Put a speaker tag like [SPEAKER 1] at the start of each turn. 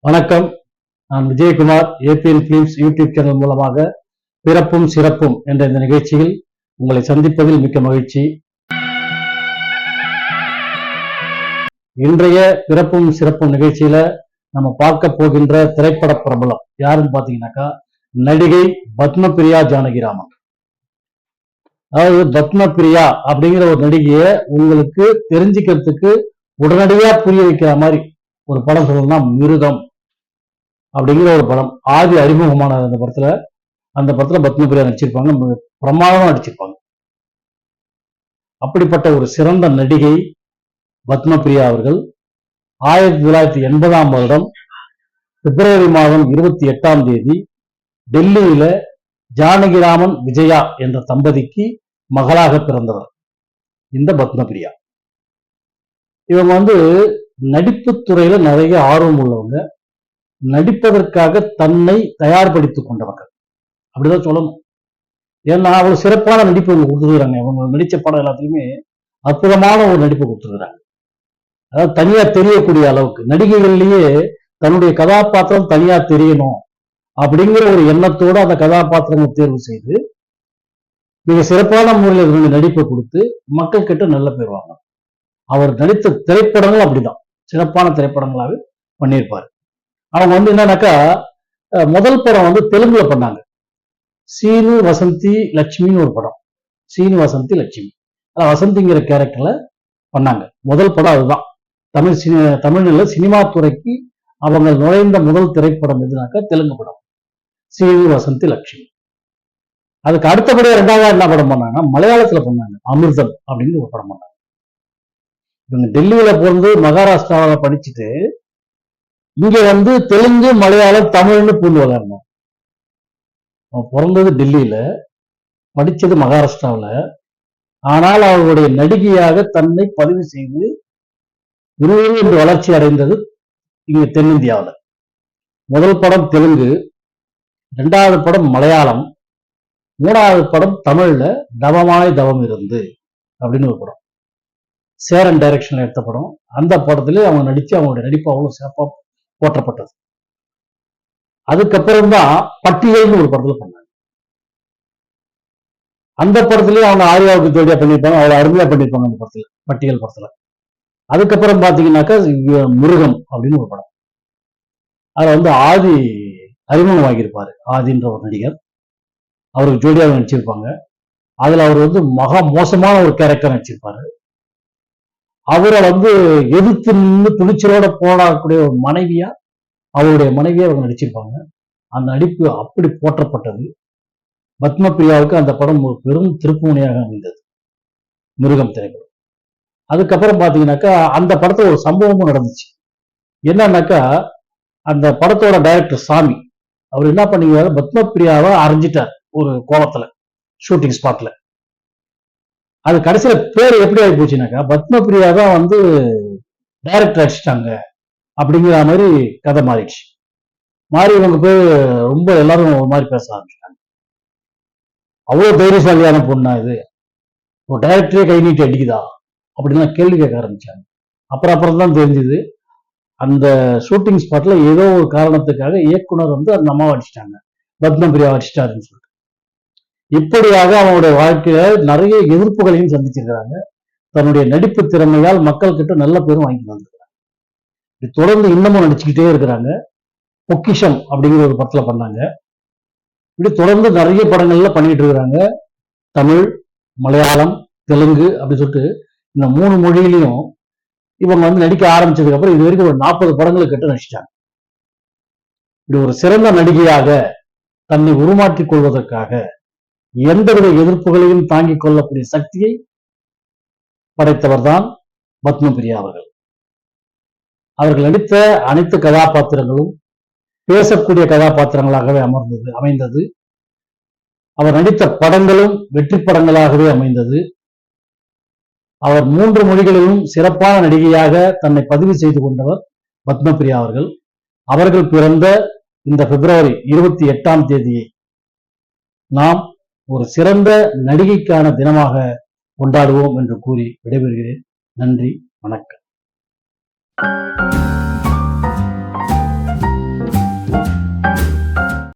[SPEAKER 1] வணக்கம். நான் Vijayakumar. ABN films YouTube channel மூலமாக பிறப்பும் சிறப்பும் என்ற இந்த நிகழ்ச்சியில் உங்களை சந்திப்பதில் மிக்க மகிழ்ச்சி. இன்றைய பிறப்பும் சிறப்பும் நிகழ்ச்சியில நம்ம பார்க்க போகின்ற திரைப்பட பிரபலம் யாருன்னு பாத்தீங்கன்னாக்கா நடிகை பத்மபிரியா ஜானகிராமன். அதாவது பத்மபிரியா அப்படிங்கிற ஒரு நடிகையை உங்களுக்கு தெரிஞ்சுக்கிறதுக்கு உடனடியா புரிய வைக்கிற மாதிரி ஒரு படம் சொல்லணும்னா மிருகம் அப்படிங்கிற ஒரு படம். ஆதி அறிமுகமான அந்த படத்துல பத்மபிரியா நடிச்சிருப்பாங்க. பிரமாதமா நடிச்சிருப்பாங்க. அப்படிப்பட்ட ஒரு சிறந்த நடிகை பத்மபிரியா அவர்கள் 1980ஆம் வருடம் பிப்ரவரி மாதம் 28ஆம் தேதி டெல்லியில ஜானகிராமன் விஜயா என்ற தம்பதிக்கு மகளாக பிறந்தவர் இந்த பத்மபிரியா. இவங்க நடிப்பு துறையில நிறைய ஆர்வம் உள்ளவங்க, நடிப்பதற்காக தன்னை தயார்படுத்திக் கொண்டவர்கள் அப்படிதான் சொல்லணும். ஏன்னா அவ்வளவு சிறப்பான நடிப்பு அவங்க கொடுத்துருக்காங்க. அவங்க நடிச்ச படம் எல்லாத்துலயுமே அற்புதமான ஒரு நடிப்பு கொடுத்துருக்காங்க. அதாவது தனியா தெரியக்கூடிய அளவுக்கு நடிகைகள்லயே தன்னுடைய கதாபாத்திரம் தனியா தெரியணும் அப்படிங்கிற ஒரு எண்ணத்தோடு அந்த கதாபாத்திரங்களை தேர்வு செய்து மிக சிறப்பான முறையில் நடிப்பை கொடுத்து மக்கள் கிட்ட நல்ல பேர் வாங்க. அவர் நடித்த திரைப்படங்கள் அப்படிதான் சிறப்பான திரைப்படங்களாவே பண்ணியிருப்பாரு. அவங்க என்னன்னாக்கா முதல் படம் தெலுங்குல பண்ணாங்க. சீனு வசந்தி லட்சுமின்னு ஒரு படம். சீனு வசந்தி லட்சுமி வசந்திங்கிற கேரக்டர்ல பண்ணாங்க. முதல் படம் அதுதான். தமிழ்ல சினிமா துறைக்கு அவங்க நுழைந்த முதல் திரைப்படம் எதுனாக்கா தெலுங்கு படம் சீனு வசந்தி லட்சுமி. அதுக்கு அடுத்தபடியா ரெண்டாவது என்ன படம் பண்ணாங்கன்னா மலையாளத்துல பண்ணாங்க. அமிர்தம் அப்படின்னு ஒரு படம் பண்ணாங்க. இவங்க டெல்லியில பிறந்து மகாராஷ்டிராவில படிச்சுட்டு இங்க தெலுங்கு மலையாளம் தமிழ்னு பூண்டு விளையாடணும். பிறந்தது டெல்லியில, படிச்சது மகாராஷ்டிராவில. ஆனால் அவர்களுடைய நடிகையாக தன்னை பதிவு செய்து என்று வளர்ச்சி அடைந்தது இங்க தென்னிந்தியாவில். முதல் படம் தெலுங்கு, இரண்டாவது படம் மலையாளம், மூணாவது படம் தமிழ்ல தவமாய் தவம் இருந்து அப்படின்னு ஒரு படம். சேரன் டைரக்ஷன்ல எடுத்த படம். அந்த படத்திலே அவங்க நடிச்சு அவங்களுடைய நடிப்பு அவ்வளவு சிறப்பா போற்றப்பட்டது. அதுக்கப்புறம் தான் பட்டியல்னு ஒரு படத்துல பண்ணாங்க. அந்த படத்துலயும் அவங்க ஆரியாவுக்கு ஜோடியா பண்ணியிருப்பாங்க. அவ்வளவு அருமையா பண்ணியிருப்பாங்க அந்த படத்துல, பட்டியல் படத்துல. அதுக்கப்புறம் பாத்தீங்கன்னாக்கா மிருகம் அப்படின்னு ஒரு படம். அதுல ஆதி அறிமுகம் ஆகியிருப்பாரு. ஆதின்ற ஒரு நடிகர் அவருக்கு ஜோடியாக நடிச்சிருப்பாங்க. அதுல அவர் மகா மோசமான ஒரு கேரக்டர் நடிச்சிருப்பாரு. அவரை எதிர்த்து நின்று துணிச்சலோட போடக்கூடிய ஒரு மனைவியா அவருடைய மனைவியா அவங்க நடிச்சிருப்பாங்க. அந்த நடிப்பு அப்படி போற்றப்பட்டது. பத்மபிரியாவுக்கு அந்த படம் ஒரு பெரும் திருப்புமுனையாக அமைந்தது, மிருகம் திரைப்படம். அதுக்கப்புறம் பாத்தீங்கன்னாக்கா அந்த படத்துல ஒரு சம்பவமும் நடந்துச்சு. என்னன்னாக்கா அந்த படத்தோட டைரக்டர் சாமி அவர் என்ன பண்ணிக்கிறாரு, பத்மபிரியாவை அரைஞ்சிட்டார் ஒரு கோலத்துல ஷூட்டிங் ஸ்பாட்ல. அது கடைசியில பேர் எப்படி ஆகி போச்சுனாக்கா பத்மபிரியா தான் டைரக்டர் அடிச்சிட்டாங்க அப்படிங்கிற மாதிரி கதை மாறிடுச்சு. மாறி இவங்க போய் ரொம்ப எல்லாரும் ஒரு மாதிரி பேச ஆரம்பிச்சிட்டாங்க. அவ்வளவு தைரியசாலியான பொண்ணா இது, ஒரு டைரக்டரே கை நீட்டி அடிக்குதா அப்படின்னு கேள்வி கேட்க ஆரம்பிச்சாங்க. அப்புறம் தான் தெரிஞ்சது அந்த ஷூட்டிங் ஸ்பாட்ல ஏதோ ஒரு காரணத்துக்காக இயக்குனர் அந்த அம்மாவை அடிச்சிட்டாங்க, பத்மபிரியா அடிச்சிட்டாருன்னு சொல்லிட்டு. இப்படியாக அவனுடைய வாழ்க்கையில நிறைய எதிர்ப்புகளையும் சந்திச்சிருக்கிறாங்க. தன்னுடைய நடிப்பு திறமையால் மக்கள் கிட்ட நல்ல பேரும் வாங்கிட்டு வந்திருக்கிறாங்க. தொடர்ந்து இன்னமும் நடிச்சுக்கிட்டே இருக்கிறாங்க. பொக்கிஷம் அப்படிங்கிற ஒரு படத்துல பண்ணாங்க. இப்படி தொடர்ந்து நிறைய படங்கள்ல பண்ணிட்டு இருக்கிறாங்க. தமிழ், மலையாளம், தெலுங்கு அப்படி சொல்லிட்டு இந்த 3 மொழியிலையும் இவங்க நடிக்க ஆரம்பிச்சதுக்கு அப்புறம் இது வரைக்கும் ஒரு 40 படங்களுக்கு கிட்ட நடிச்சிட்டாங்க. இப்படி ஒரு சிறந்த நடிகையாக தன்னை உருமாற்றிக் கொள்வதற்காக எந்தவித எதிர்ப்புகளையும் தாங்கிக் கொள்ளக்கூடிய சக்தியை படைத்தவர் தான் பத்மபிரியா அவர்கள். அவர்கள் நடித்த அனைத்து கதாபாத்திரங்களும் பேசக்கூடிய கதாபாத்திரங்களாகவே அமைந்தது. அவர் நடித்த படங்களும் வெற்றி படங்களாகவே அமைந்தது. அவர் 3 மொழிகளிலும் சிறப்பான நடிகையாக தன்னை பதிவு செய்து கொண்டவர் பத்மபிரியா அவர்கள். அவர்கள் பிறந்த இந்த பிப்ரவரி 28ஆம் தேதியை நாம் ஒரு சிறந்த நடிகைக்கான தினமாக கொண்டாடுவோம் என்று கூறி விடைபெறுகிறேன். நன்றி, வணக்கம்.